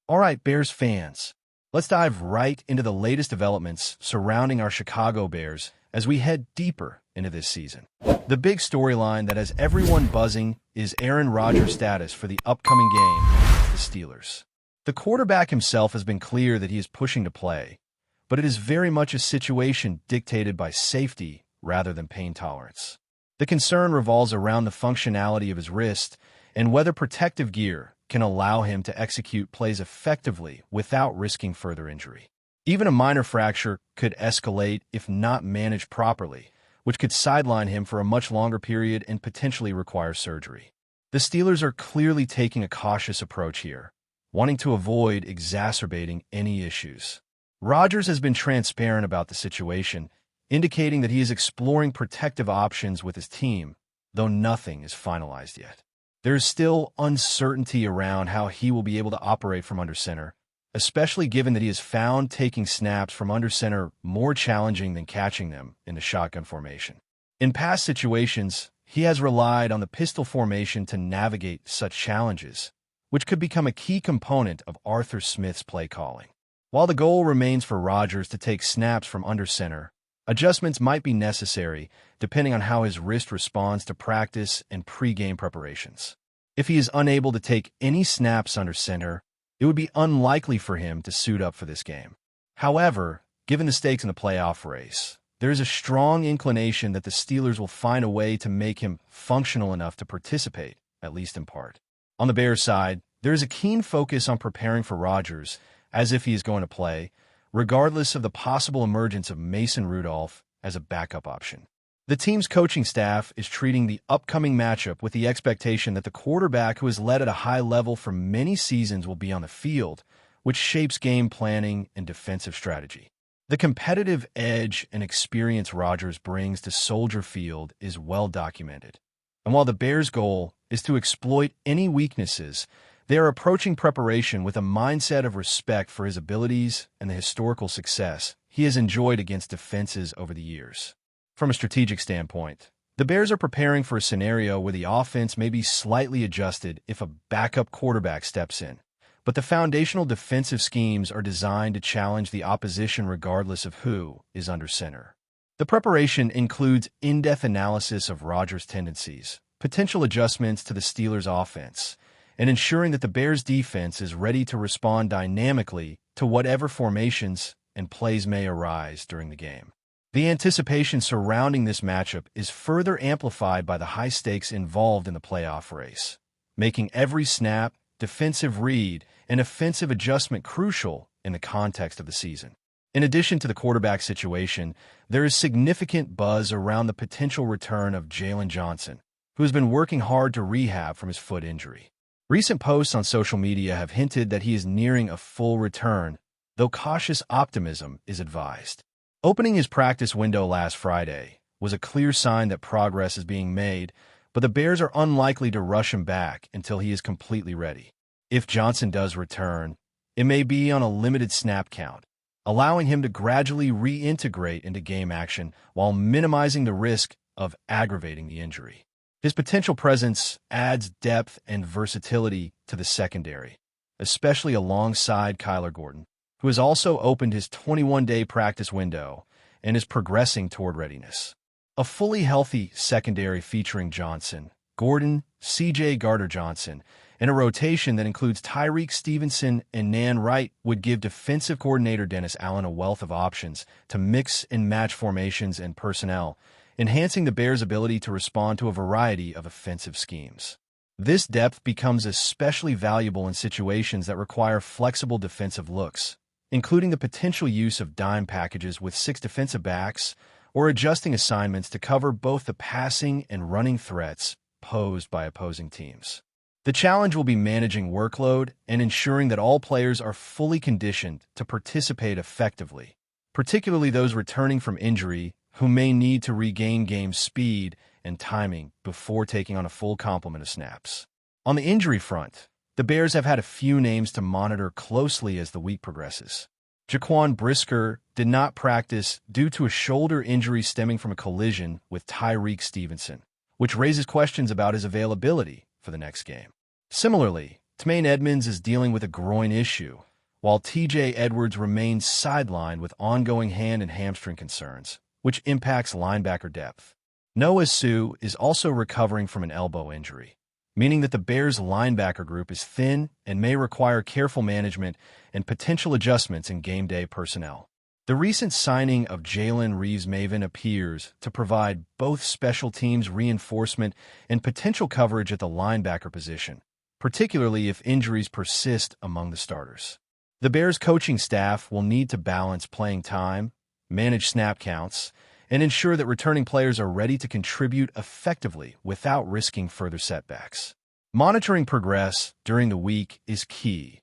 All right, Bears fans, let's dive right into the latest developments surrounding our Chicago Bears as we head deeper into this season. The big storyline that has everyone buzzing is Aaron Rodgers' status for the upcoming game against the Steelers. The quarterback himself has been clear that he is pushing to play, but it is very much a situation dictated by safety rather than pain tolerance. The concern revolves around the functionality of his wrist and whether protective gear can allow him to execute plays effectively without risking further injury. Even a minor fracture could escalate if not managed properly, which could sideline him for a much longer period and potentially require surgery. The Steelers are clearly taking a cautious approach here, wanting to avoid exacerbating any issues. Rodgers has been transparent about the situation, indicating that he is exploring protective options with his team, though nothing is finalized yet. There is still uncertainty around how he will be able to operate from under center, especially given that he has found taking snaps from under center more challenging than catching them in the shotgun formation. In past situations, he has relied on the pistol formation to navigate such challenges, which could become a key component of Arthur Smith's play calling. While the goal remains for Rodgers to take snaps from under center, adjustments might be necessary depending on how his wrist responds to practice and pre-game preparations. If he is unable to take any snaps under center, it would be unlikely for him to suit up for this game. However, given the stakes in the playoff race, there is a strong inclination that the Steelers will find a way to make him functional enough to participate, at least in part. On the Bears side, there is a keen focus on preparing for Rodgers as if he is going to play, regardless of the possible emergence of Mason Rudolph as a backup option. The team's coaching staff is treating the upcoming matchup with the expectation that the quarterback who has led at a high level for many seasons will be on the field, which shapes game planning and defensive strategy. The competitive edge and experience Rodgers brings to Soldier Field is well documented. And while the Bears' goal is to exploit any weaknesses, they are approaching preparation with a mindset of respect for his abilities and the historical success he has enjoyed against defenses over the years. From a strategic standpoint, the Bears are preparing for a scenario where the offense may be slightly adjusted if a backup quarterback steps in, but the foundational defensive schemes are designed to challenge the opposition regardless of who is under center. The preparation includes in-depth analysis of Rodgers' tendencies, potential adjustments to the Steelers' offense, and ensuring that the Bears' defense is ready to respond dynamically to whatever formations and plays may arise during the game. The anticipation surrounding this matchup is further amplified by the high stakes involved in the playoff race, making every snap, defensive read, and offensive adjustment crucial in the context of the season. In addition to the quarterback situation, there is significant buzz around the potential return of Jalen Johnson, who has been working hard to rehab from his foot injury. Recent posts on social media have hinted that he is nearing a full return, though cautious optimism is advised. Opening his practice window last Friday was a clear sign that progress is being made, but the Bears are unlikely to rush him back until he is completely ready. If Johnson does return, it may be on a limited snap count, allowing him to gradually reintegrate into game action while minimizing the risk of aggravating the injury. His potential presence adds depth and versatility to the secondary, especially alongside Kyler Gordon, who has also opened his 21-day practice window and is progressing toward readiness. A fully healthy secondary featuring Johnson, Gordon, C.J. Gardner-Johnson, and a rotation that includes Tyreek Stevenson and Nan Wright would give defensive coordinator Dennis Allen a wealth of options to mix and match formations and personnel, enhancing the Bears' ability to respond to a variety of offensive schemes. This depth becomes especially valuable in situations that require flexible defensive looks, including the potential use of dime packages with 6 defensive backs or adjusting assignments to cover both the passing and running threats posed by opposing teams. The challenge will be managing workload and ensuring that all players are fully conditioned to participate effectively, particularly those returning from injury who may need to regain game speed and timing before taking on a full complement of snaps. On the injury front, the Bears have had a few names to monitor closely as the week progresses. Jaquan Brisker did not practice due to a shoulder injury stemming from a collision with Tyreek Stevenson, which raises questions about his availability for the next game. Similarly, Tremaine Edmonds is dealing with a groin issue, while TJ Edwards remains sidelined with ongoing hand and hamstring concerns, which impacts linebacker depth. Noah Sue is also recovering from an elbow injury, meaning that the Bears' linebacker group is thin and may require careful management and potential adjustments in game day personnel. The recent signing of Jalen Reeves-Maven appears to provide both special teams reinforcement and potential coverage at the linebacker position, particularly if injuries persist among the starters. The Bears' coaching staff will need to balance playing time, manage snap counts, and ensure that returning players are ready to contribute effectively without risking further setbacks. Monitoring progress during the week is key,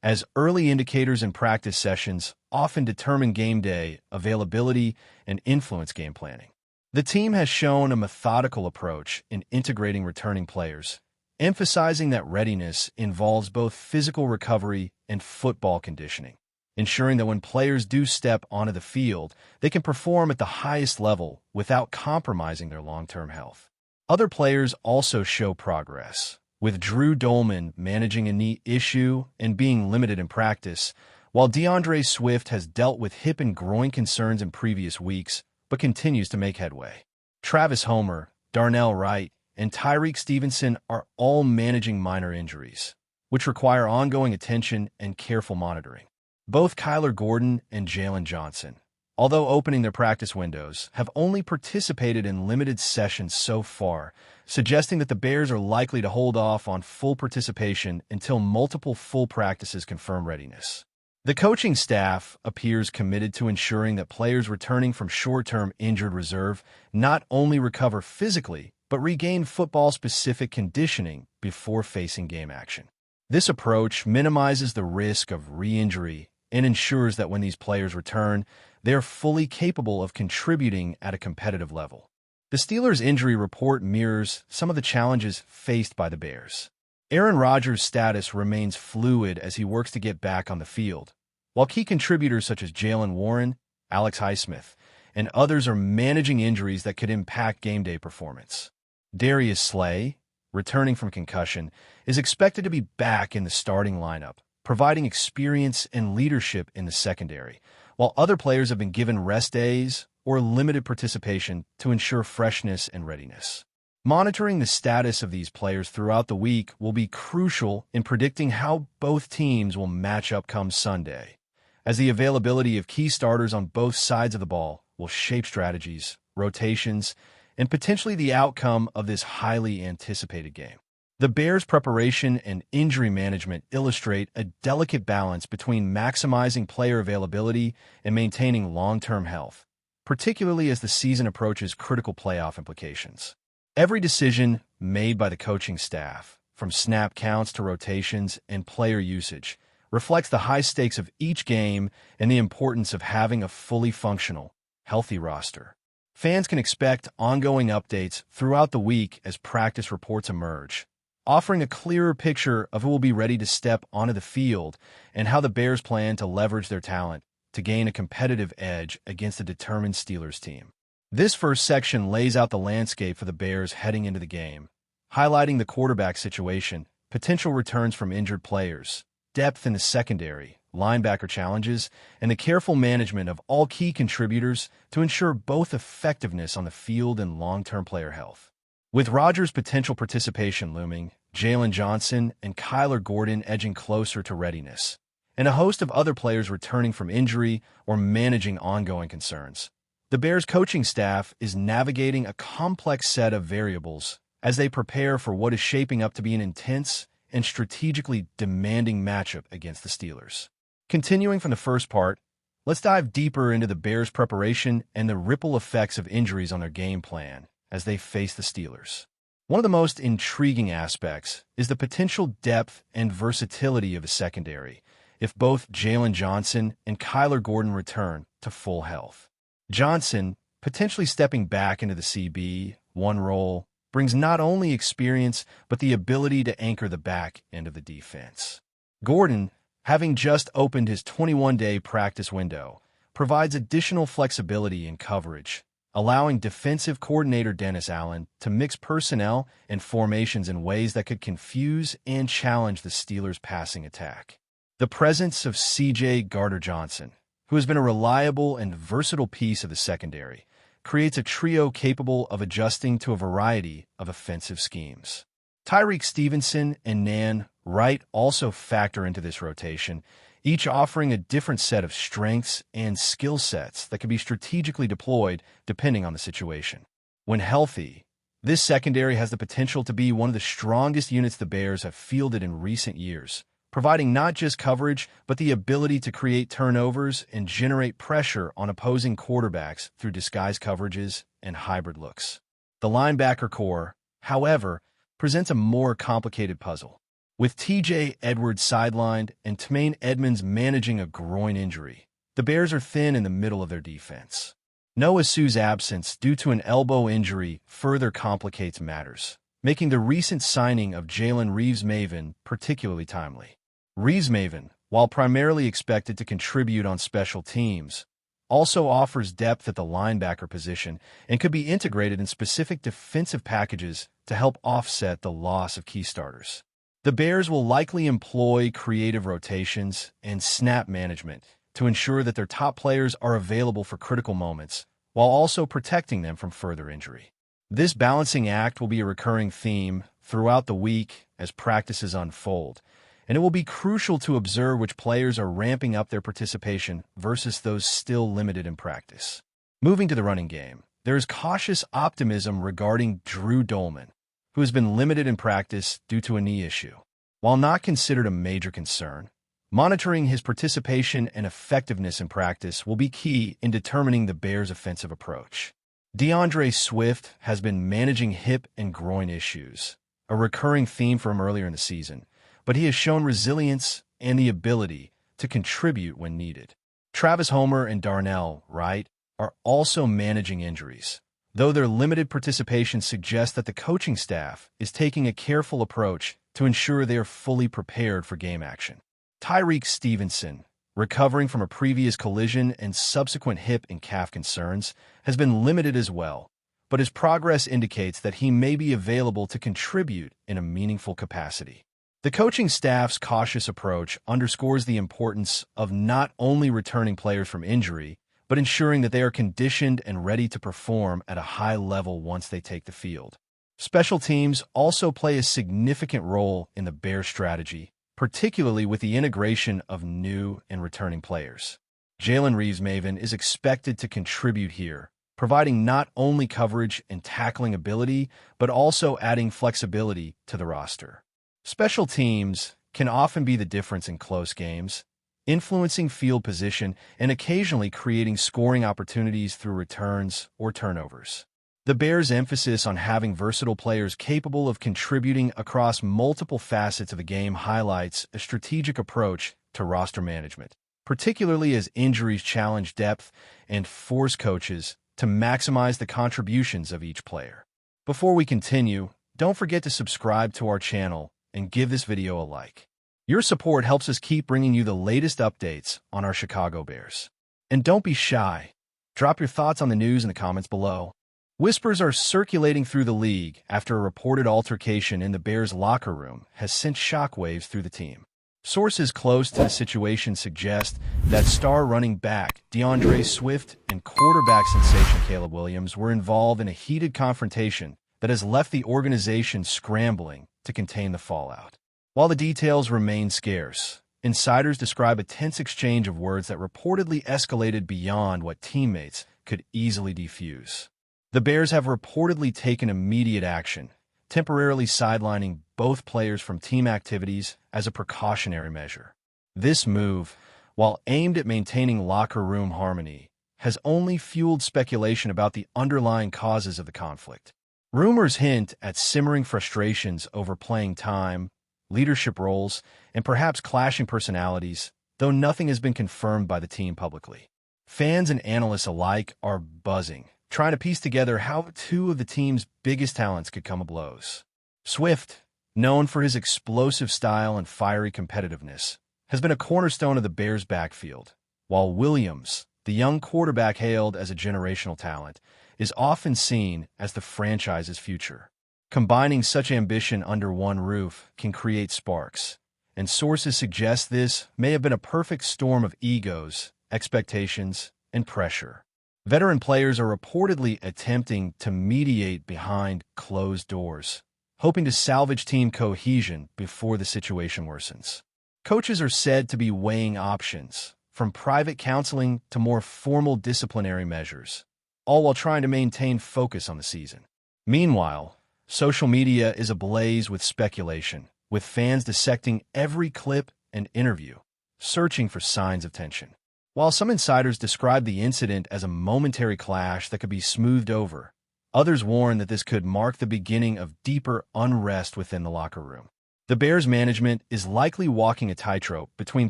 as early indicators in practice sessions often determine game day availability and influence game planning. The team has shown a methodical approach in integrating returning players, emphasizing that readiness involves both physical recovery and football conditioning, ensuring that when players do step onto the field, they can perform at the highest level without compromising their long-term health. Other players also show progress, with Drew Dolman managing a knee issue and being limited in practice, while DeAndre Swift has dealt with hip and groin concerns in previous weeks but continues to make headway. Travis Homer, Darnell Wright, and Tyreek Stevenson are all managing minor injuries, which require ongoing attention and careful monitoring. Both Kyler Gordon and Jalen Johnson, although opening their practice windows, have only participated in limited sessions so far, suggesting that the Bears are likely to hold off on full participation until multiple full practices confirm readiness. The coaching staff appears committed to ensuring that players returning from short-term injured reserve not only recover physically, but regain football-specific conditioning before facing game action. This approach minimizes the risk of re-injury and ensures that when these players return, they are fully capable of contributing at a competitive level. The Steelers' injury report mirrors some of the challenges faced by the Bears. Aaron Rodgers' status remains fluid as he works to get back on the field, while key contributors such as Jalen Warren, Alex Highsmith, and others are managing injuries that could impact game day performance. Darius Slay, returning from concussion, is expected to be back in the starting lineup, providing experience and leadership in the secondary, while other players have been given rest days or limited participation to ensure freshness and readiness. Monitoring the status of these players throughout the week will be crucial in predicting how both teams will match up come Sunday, as the availability of key starters on both sides of the ball will shape strategies, rotations, and potentially the outcome of this highly anticipated game. The Bears' preparation and injury management illustrate a delicate balance between maximizing player availability and maintaining long-term health, particularly as the season approaches critical playoff implications. Every decision made by the coaching staff, from snap counts to rotations and player usage, reflects the high stakes of each game and the importance of having a fully functional, healthy roster. Fans can expect ongoing updates throughout the week as practice reports emerge, offering a clearer picture of who will be ready to step onto the field and how the Bears plan to leverage their talent to gain a competitive edge against a determined Steelers team. This first section lays out the landscape for the Bears heading into the game, highlighting the quarterback situation, potential returns from injured players, depth in the secondary, linebacker challenges, and the careful management of all key contributors to ensure both effectiveness on the field and long-term player health. With Rodgers' potential participation looming, Jalen Johnson and Kyler Gordon edging closer to readiness, and a host of other players returning from injury or managing ongoing concerns, the Bears' coaching staff is navigating a complex set of variables as they prepare for what is shaping up to be an intense and strategically demanding matchup against the Steelers. Continuing from the first part, let's dive deeper into the Bears' preparation and the ripple effects of injuries on their game plan as they face the Steelers. One of the most intriguing aspects is the potential depth and versatility of the secondary if both Jalen Johnson and Kyler Gordon return to full health. Johnson, potentially stepping back into the CB1 role, brings not only experience but the ability to anchor the back end of the defense. Gordon, having just opened his 21-day practice window, provides additional flexibility in coverage, allowing defensive coordinator Dennis Allen to mix personnel and formations in ways that could confuse and challenge the Steelers' passing attack. The presence of C.J. Gardner-Johnson, who has been a reliable and versatile piece of the secondary, creates a trio capable of adjusting to a variety of offensive schemes. Tyreek Stevenson and Nan Wright also factor into this rotation, each offering a different set of strengths and skill sets that can be strategically deployed depending on the situation. When healthy, this secondary has the potential to be one of the strongest units the Bears have fielded in recent years, providing not just coverage, but the ability to create turnovers and generate pressure on opposing quarterbacks through disguised coverages and hybrid looks. The linebacker core, however, presents a more complicated puzzle. With T.J. Edwards sidelined and Tremaine Edmunds managing a groin injury, the Bears are thin in the middle of their defense. Noah Sue's absence due to an elbow injury further complicates matters, making the recent signing of Jalen Reeves-Maven particularly timely. Reeves-Maven, while primarily expected to contribute on special teams, also offers depth at the linebacker position and could be integrated in specific defensive packages to help offset the loss of key starters. The Bears will likely employ creative rotations and snap management to ensure that their top players are available for critical moments, while also protecting them from further injury. This balancing act will be a recurring theme throughout the week as practices unfold, and it will be crucial to observe which players are ramping up their participation versus those still limited in practice. Moving to the running game, there is cautious optimism regarding Drew Dolman, who has been limited in practice due to a knee issue. While not considered a major concern, monitoring his participation and effectiveness in practice will be key in determining the Bears' offensive approach. DeAndre Swift has been managing hip and groin issues, a recurring theme from earlier in the season, but he has shown resilience and the ability to contribute when needed. Travis Homer and Darnell Wright are also managing injuries, though their limited participation suggests that the coaching staff is taking a careful approach to ensure they are fully prepared for game action. Tyreek Stevenson, recovering from a previous collision and subsequent hip and calf concerns, has been limited as well, but his progress indicates that he may be available to contribute in a meaningful capacity. The coaching staff's cautious approach underscores the importance of not only returning players from injury, but ensuring that they are conditioned and ready to perform at a high level once they take the field. Special teams also play a significant role in the Bears' strategy, particularly with the integration of new and returning players. Jalen Reeves-Maven is expected to contribute here, providing not only coverage and tackling ability, but also adding flexibility to the roster. Special teams can often be the difference in close games, influencing field position and occasionally creating scoring opportunities through returns or turnovers. The Bears' emphasis on having versatile players capable of contributing across multiple facets of the game highlights a strategic approach to roster management, particularly as injuries challenge depth and force coaches to maximize the contributions of each player. Before we continue, don't forget to subscribe to our channel and give this video a like. Your support helps us keep bringing you the latest updates on our Chicago Bears. And don't be shy. Drop your thoughts on the news in the comments below. Whispers are circulating through the league after a reported altercation in the Bears' locker room has sent shockwaves through the team. Sources close to the situation suggest that star running back DeAndre Swift and quarterback sensation Caleb Williams were involved in a heated confrontation that has left the organization scrambling to contain the fallout. While the details remain scarce, insiders describe a tense exchange of words that reportedly escalated beyond what teammates could easily defuse. The Bears have reportedly taken immediate action, temporarily sidelining both players from team activities as a precautionary measure. This move, while aimed at maintaining locker room harmony, has only fueled speculation about the underlying causes of the conflict. Rumors hint at simmering frustrations over playing time, leadership roles, and perhaps clashing personalities, though nothing has been confirmed by the team publicly. Fans and analysts alike are buzzing, trying to piece together how two of the team's biggest talents could come to blows. Swift, known for his explosive style and fiery competitiveness, has been a cornerstone of the Bears' backfield, while Williams, the young quarterback hailed as a generational talent, is often seen as the franchise's future. Combining such ambition under one roof can create sparks, and sources suggest this may have been a perfect storm of egos, expectations, and pressure. Veteran players are reportedly attempting to mediate behind closed doors, hoping to salvage team cohesion before the situation worsens. Coaches are said to be weighing options, from private counseling to more formal disciplinary measures, all while trying to maintain focus on the season. Meanwhile, social media is ablaze with speculation, with fans dissecting every clip and interview, searching for signs of tension. While some insiders describe the incident as a momentary clash that could be smoothed over, others warn that this could mark the beginning of deeper unrest within the locker room. The Bears management is likely walking a tightrope between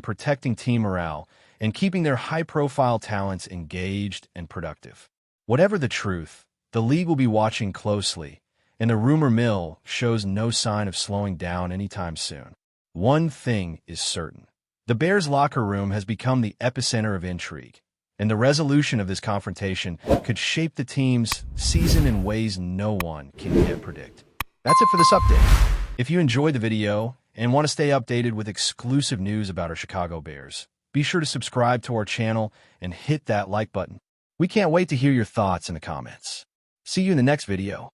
protecting team morale and keeping their high-profile talents engaged and productive. Whatever the truth, the league will be watching closely, and the rumor mill shows no sign of slowing down anytime soon. One thing is certain. The Bears' locker room has become the epicenter of intrigue, and the resolution of this confrontation could shape the team's season in ways no one can yet predict. That's it for this update. If you enjoyed the video and want to stay updated with exclusive news about our Chicago Bears, be sure to subscribe to our channel and hit that like button. We can't wait to hear your thoughts in the comments. See you in the next video.